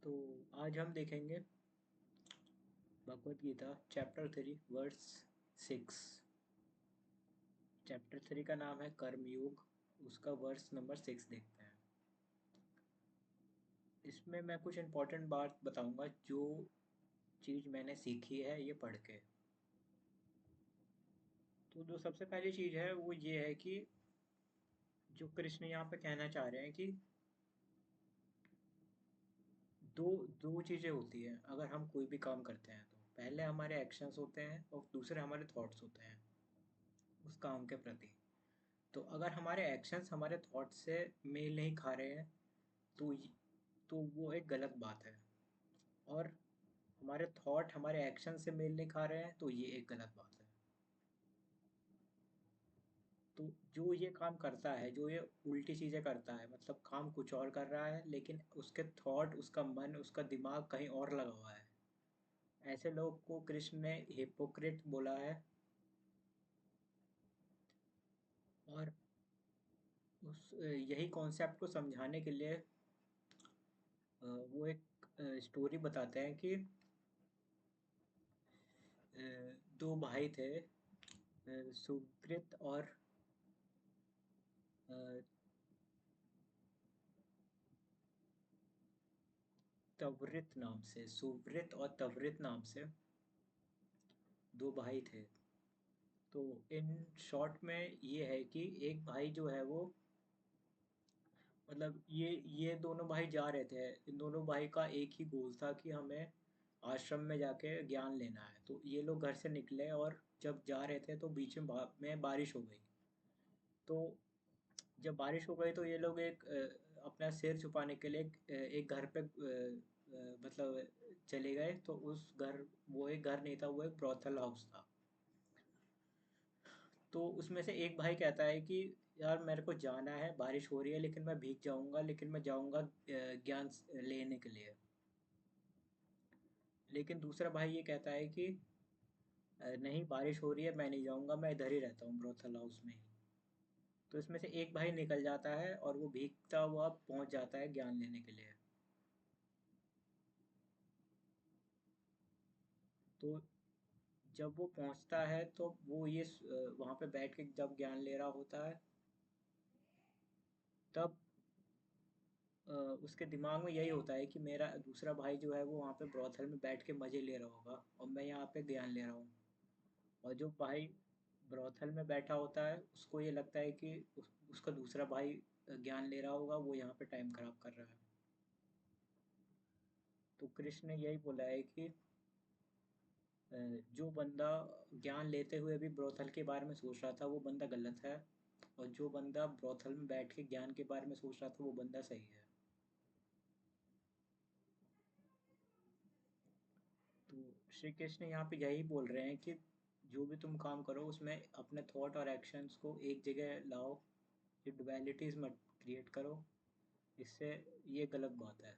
तो आज हम देखेंगे Bhagavad Gita chapter 3 verse 6। Chapter 3 का नाम है कर्मयोग। उसका वर्स नंबर 6 देखते हैं। इसमें मैं कुछ इम्पोर्टेंट बात बताऊंगा जो चीज़ मैंने सीखी है ये पढ़ के। तो जो सबसे पहली चीज़ है वो ये है कि जो कृष्ण यहाँ पे कहना चाह रहे हैं कि दो दो चीज़ें होती हैं अगर हम कोई भी काम करते हैं। तो पहले हमारे एक्शंस होते हैं और दूसरे हमारे थॉट्स होते हैं उस काम के प्रति। तो अगर हमारे एक्शंस हमारे थॉट से मेल नहीं खा रहे हैं तो तो वो एक गलत बात है। और हमारे थॉट हमारे एक्शन से मेल नहीं खा रहे हैं तो ये एक गलत बात है। तो जो ये काम करता है, जो ये उल्टी चीज़ें करता है, मतलब काम कुछ और कर रहा है लेकिन उसके थॉट, उसका मन, उसका दिमाग कहीं और लगा हुआ है, ऐसे लोग को कृष्ण ने हिपोक्रेट बोला है। और उस यही कॉन्सेप्ट को समझाने के लिए वो एक स्टोरी बताते हैं कि दो भाई थे, सुकृत और अ, तवृत नाम से, सुवृत और तवृत नाम से दो भाई थे। तो इन शॉर्ट में ये है कि एक भाई जो है वो, मतलब ये दोनों भाई जा रहे थे। इन दोनों भाई का एक ही गोल था कि हमें आश्रम में जाके ज्ञान लेना है। तो ये लोग घर से निकले और जब जा रहे थे तो बीच में में बारिश हो गई। तो जब बारिश हो गई तो ये लोग अपना सिर छुपाने के लिए एक घर पे मतलब चले गए। तो उस घर, वो एक घर नहीं था, वो एक ब्रॉथल हाउस था। तो उसमें से एक भाई कहता है कि यार मेरे को जाना है, बारिश हो रही है लेकिन मैं भीग जाऊंगा, लेकिन मैं जाऊंगा ज्ञान लेने के लिए। लेकिन दूसरा भाई ये कहता है कि नहीं, बारिश हो रही है, मैं नहीं जाऊंगा, मैं इधर ही रहता हूँ ब्रॉथल हाउस में ही। तो इसमें से एक भाई निकल जाता है और वो भीगता हुआ पहुंच जाता है ज्ञान लेने के लिए। तो जब वो पहुंचता है तो वो वहां पे बैठ के जब ज्ञान ले रहा होता है, तब उसके दिमाग में यही होता है कि मेरा दूसरा भाई जो है वो वहाँ पे ब्रॉथल में बैठ के मज़े ले रहा होगा और मैं यहाँ पे ज्ञान ले रहा हूँ। और जो भाई ब्रॉथल में बैठा होता है उसको ये लगता है कि उसका दूसरा भाई ज्ञान ले रहा होगा, वो यहाँ पे टाइम खराब कर रहा है। तो कृष्ण ने यही बोला है कि जो बंदा ज्ञान लेते हुए भी ब्रोथल के बारे में सोच रहा था वो बंदा गलत है, और जो बंदा ब्रोथल में बैठ के ज्ञान के बारे में सोच रहा था वो बंदा सही है। तो श्री कृष्ण यहाँ पे यही बोल रहे हैं कि जो भी तुम काम करो उसमें अपने थॉट और एक्शंस को एक जगह लाओ। ये डुअलिटीज मत क्रिएट करो, इससे ये गलत बात है।